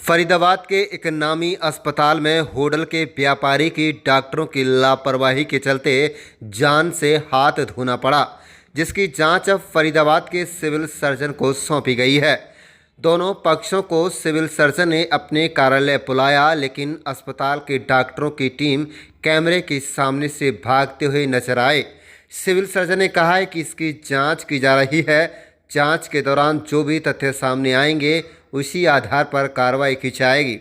फरीदाबाद के एक नामी अस्पताल में होटल के व्यापारी की डॉक्टरों की लापरवाही के चलते जान से हाथ धोना पड़ा, जिसकी जांच अब फरीदाबाद के सिविल सर्जन को सौंपी गई है। दोनों पक्षों को सिविल सर्जन ने अपने कार्यालय बुलाया, लेकिन अस्पताल के डॉक्टरों की टीम कैमरे के सामने से भागते हुए नजर आए। सिविल सर्जन ने कहा है कि इसकी जांच की जा रही है। जांच के दौरान जो भी तथ्य सामने आएंगे उसी आधार पर कार्रवाई की जाएगी।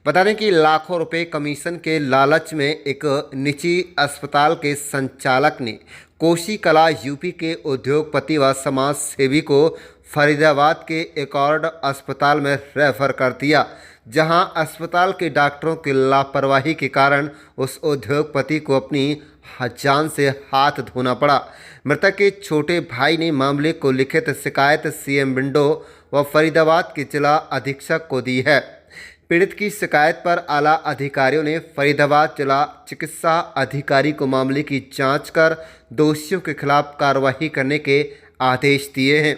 बता दें कि लाखों रुपए कमीशन के लालच में एक निजी अस्पताल के संचालक ने कोसी कला यूपी के उद्योगपति व समाज सेवी को फरीदाबाद के एक और अस्पताल में रेफर कर दिया, जहां अस्पताल के डॉक्टरों की लापरवाही के कारण उस उद्योगपति को अपनी जान से हाथ धोना पड़ा। मृतक के छोटे भाई ने मामले को लिखित शिकायत सीएम विंडो व फरीदाबाद के जिला अधीक्षक को दी है। पीड़ित की शिकायत पर आला अधिकारियों ने फरीदाबाद जिला चिकित्सा अधिकारी को मामले की जांच कर दोषियों के खिलाफ कार्रवाई करने के आदेश दिए हैं।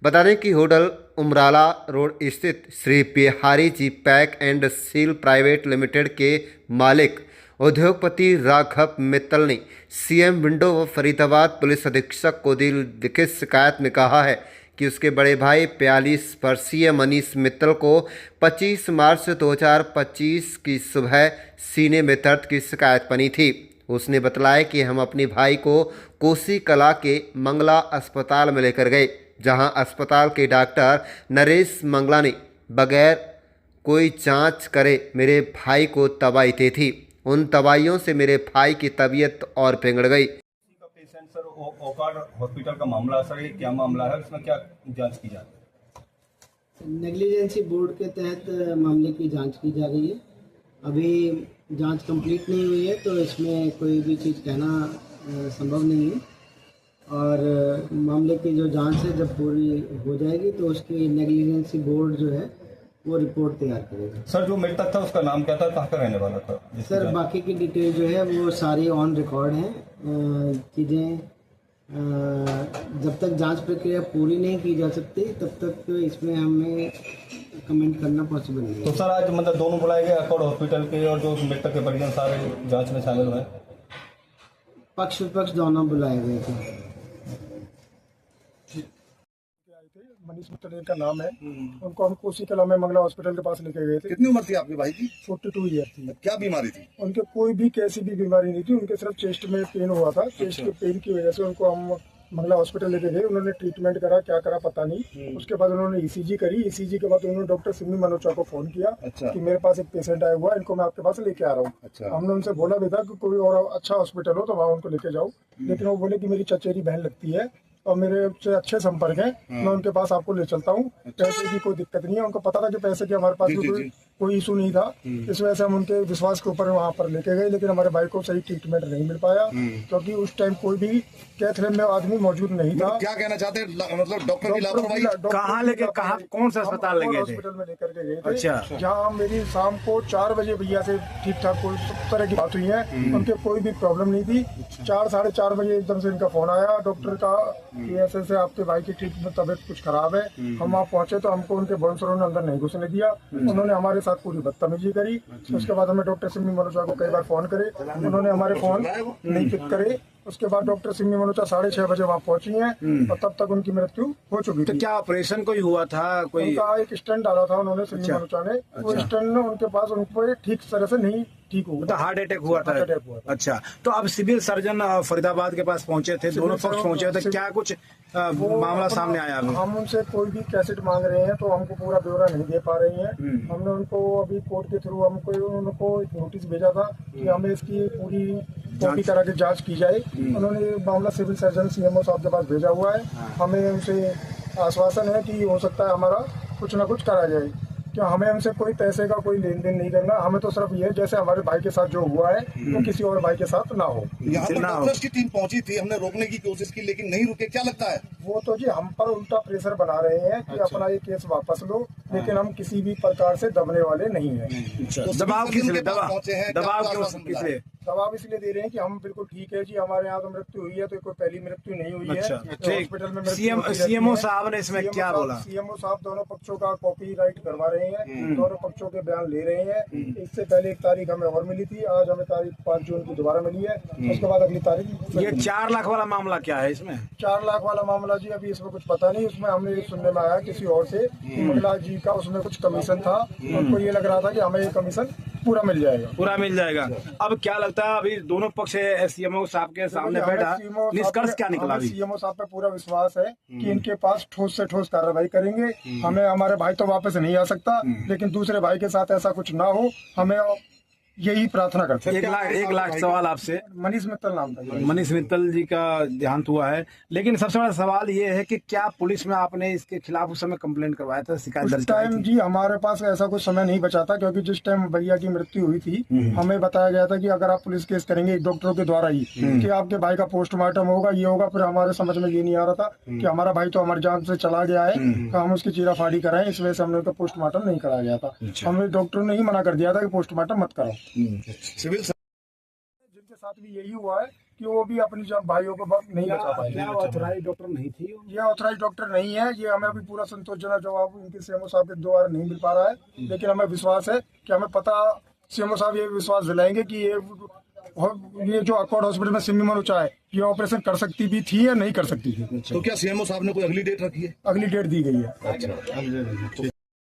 बता दें कि होटल उमराला रोड स्थित Shri Bihari ji pack and seal private limited के मालिक उद्योगपति राघव मित्तल ने सीएम विंडो व फरीदाबाद पुलिस अधीक्षक को दी लिखित शिकायत में कहा है कि उसके बड़े भाई 42 वर्षीय मनीष मित्तल को 25 मार्च 2025 की सुबह सीने में दर्द की शिकायत बनी थी। उसने बतलाया कि हम अपने भाई को कोसी कला के मंगला अस्पताल में लेकर गए, जहां अस्पताल के डॉक्टर नरेश मंगला ने बगैर कोई जांच करे मेरे भाई को दवाई दी थी। उन दवाइयों से मेरे भाई की तबीयत और बिगड़ गई। पेशेंट सर ओकार्ड हॉस्पिटल का मामला सर, ये क्या मामला है, इसमें क्या जांच की जा रही है? नेग्लिजेंसी बोर्ड के तहत मामले की जांच की जा रही है। अभी जांच कंप्लीट नहीं हुई है, तो इसमें कोई भी चीज़ कहना संभव नहीं है। और मामले की जो जांच है जब पूरी हो जाएगी तो उसकी नेग्लिजेंसी बोर्ड जो है वो रिपोर्ट तैयार करेगा। सर जो मृतक था उसका नाम क्या था, कहाँ का रहने वाला था? सर बाकी की डिटेल जो है वो सारी ऑन रिकॉर्ड हैं। चीज़ें जब तक जांच प्रक्रिया पूरी नहीं की जा सकती तब तक इसमें हमें कमेंट करना पॉसिबल नहीं है। तो सर आज मतलब दोनों बुलाए गए, अकॉर्ड हॉस्पिटल के और जो मृतक के परिजन सारे जांच में शामिल हुए? पक्ष विपक्ष दोनों बुलाए गए थे। मनीष मित्तल इनका नाम है। उनको हम कोसी कला में मंगला हॉस्पिटल के पास लेके गए थे। कितनी उम्र थी आपके भाई की? 42 ईयर थी। क्या बीमारी थी उनके? कोई भी कैसी भी बीमारी नहीं थी, उनके सिर्फ चेस्ट में पेन हुआ था। चेस्ट के पेन की वजह से उनको हम मंगला हॉस्पिटल लेके गए। उन्होंने ट्रीटमेंट करा, क्या करा पता नहीं। उसके बाद उन्होंने ईसीजी करी। ईसीजी के बाद उन्होंने डॉक्टर सिमी मनोचा को फोन किया कि मेरे पास एक पेशेंट आया हुआ है, इनको मैं आपके पास लेके आ रहा हूँ। हमने उनसे बोला भी था कि कोई और अच्छा हॉस्पिटल हो तो वहाँ उनको लेके जाओ, लेकिन वो बोले कि मेरी चचेरी बहन लगती है और मेरे से अच्छे संपर्क हैं, मैं उनके पास आपको ले चलता हूँ। पैसे की कोई दिक्कत नहीं है। उनको पता था कि पैसे की हमारे पास कोई इशू नहीं था। इस वजह से हम उनके विश्वास के ऊपर वहाँ पर लेके गए, लेकिन हमारे भाई को सही ट्रीटमेंट नहीं मिल पाया क्योंकि उस टाइम कोई भी कैथलेब में आदमी मौजूद नहीं था। क्या कहना चाहते हैं, मतलब डॉक्टर की लापरवाही? कहाँ लेके, कहाँ कौन सा अस्पताल ले गए थे? हॉस्पिटल में लेकर के गए थे। अच्छा। जहाँ मेरी शाम को 4 बजे भैया से ठीक ठाक कोई तरह की बात हुई है, उनके कोई भी प्रॉब्लम नहीं थी। 4 साढ़े 4 बजे एकदम से इनका फोन आया डॉक्टर का कि ऐसे आपके भाई की ट्रीटमेंट तबियत कुछ खराब है। हम वहाँ पहुंचे तो हमको उनके बाउंसरों ने अंदर नहीं घुसने दिया। उन्होंने हमारे साथ पूरी बदतमीजी करी। उसके बाद हमें डॉक्टर सिमी मनोचा को कई बार फोन करे, उन्होंने हमारे फोन नहीं पिक करे। उसके बाद डॉक्टर सिमी मनोचा 6:30 बजे वहाँ पहुंची हैं और तब तक उनकी मृत्यु हो चुकी थी। क्या ऑपरेशन कोई हुआ था? कोई उनका एक स्टेंट डाला था उन्होंने सिमी मनोचा ने। वो स्टेंट उनके पास उनको ठीक तरह से नहीं ठीक हुआ, तो हार्ट अटैक हुआ था। अच्छा, तो अब सिविल सर्जन फरीदाबाद के पास पहुंचे थे, दोनों पक्ष पहुंचे थे, क्या कुछ मामला सामने आया? हम उनसे कोई भी कैसेट मांग रहे हैं तो हमको पूरा ब्यौरा नहीं दे पा रही हैं। हमने उनको अभी कोर्ट के थ्रू उनको एक नोटिस भेजा था कि हमें इसकी पूरी कॉपी करा के जांच की जाए। उन्होंने मामला सिविल सर्जन सीएमओ साहब के पास भेजा हुआ है। हमें उनसे आश्वासन है कि हो सकता है हमारा कुछ ना कुछ करा जाए। क्या हमें उनसे कोई पैसे का कोई लेन देन नहीं करना। हमें तो सिर्फ ये जैसे हमारे भाई के साथ जो हुआ है वो किसी और भाई के साथ ना हो। यहाँ पर डॉक्टर्स की टीम पहुंची थी, हमने रोकने की कोशिश की लेकिन नहीं रुके। क्या लगता है? वो तो जी हम पर उल्टा प्रेशर बना रहे हैं कि अपना ये केस वापस लो, लेकिन हम किसी भी प्रकार से दबने वाले नहीं हैं। तो दबाव सिविल किस लिए सर्जन के पास पहुंचे हैं, क्या दबाव क्या क्यों आश्वासन मिला किस है? लिए दबाव इसलिए दे रहे हैं कि हम बिल्कुल ठीक है जी, हमारे यहाँ तो मृत्यु हुई है, तो कोई पहली मृत्यु नहीं हुई है। अच्छा, तो ठीक। हॉस्पिटल में मृत्यु सीएम होती रहती सीएमओ है। साहब ने इसमें CMO क्या साहब- बोला? सीएमओ साहब दोनों पक्षों का कॉपीराइट करवा रहे हैं, दोनों पक्षों के बयान ले रहे हैं। इससे पहले एक तारीख हमें और मिली थी, आज हमें तारीख 5 जून की दोबारा मिली है, उसके बाद अगली तारीख ये 4 लाख वाला मामला क्या है इसमें? 4 लाख वाला मामला जी अभी इसमें कुछ पता नहीं। उसमें हमने ये सुनने में आया किसी और से कि महिला जी का उसमें कुछ कमीशन था, उनको ये लग रहा था कि हमें ये कमीशन पूरा मिल जाएगा। पूरा मिल जाएगा। अब क्या लगता है अभी दोनों पक्ष सीएमओ साहब के सामने बैठा, निष्कर्ष क्या निकला अभी? सीएमओ साहब पे पूरा विश्वास है कि इनके पास ठोस से ठोस कार्रवाई करेंगे। हमें हमारे भाई तो वापस नहीं आ सकता, लेकिन दूसरे भाई के साथ ऐसा कुछ ना हो, हमें यही प्रार्थना करते हैं। 1 लाख सवाल आपसे। मनीष मित्तल नाम था। मनीष मित्तल जी का देहांत हुआ है, लेकिन सबसे बड़ा सवाल ये है कि क्या पुलिस में आपने इसके खिलाफ उस समय कंप्लेंट करवाया था, शिकायत उस दर्ज कराई टाइम थी? जी हमारे पास ऐसा कुछ समय नहीं बचा था, क्योंकि जिस टाइम भैया की मृत्यु हुई थी हमें बताया गया था कि अगर आप पुलिस केस करेंगे डॉक्टरों के द्वारा ही कि आपके भाई का पोस्टमार्टम होगा, ये होगा। फिर हमारे समझ में ये नहीं आ रहा था कि हमारा भाई तो हमारी जान से चला गया है, तो हम उसकी चीराफाड़ी कराएं। इस वजह से हमने उसका पोस्टमार्टम नहीं कराया गया था। हमें डॉक्टरों ने ही मना कर दिया था कि पोस्टमार्टम मत कराओ। सिविल जिनके साथ भी यही हुआ है कि वो भी अपनी भाइयों को नहीं बचा पाए। क्या ऑथराइज्ड डॉक्टर नहीं थी? ये ऑथराइज डॉक्टर नहीं है। ये हमें अभी पूरा संतोषजनक जवाब इनके सीएमओ साहब के द्वारा नहीं मिल पा रहा है, लेकिन हमें विश्वास है कि हमें पता, सीएमओ साहब ये विश्वास दिलाएंगे कि ये जो अकॉर्ड हॉस्पिटल में सिमी मनोचा है, ये ऑपरेशन कर सकती भी थी या नहीं कर सकती थी। तो क्या सीएमओ साहब ने कोई अगली डेट रखी है? अगली डेट दी गई है।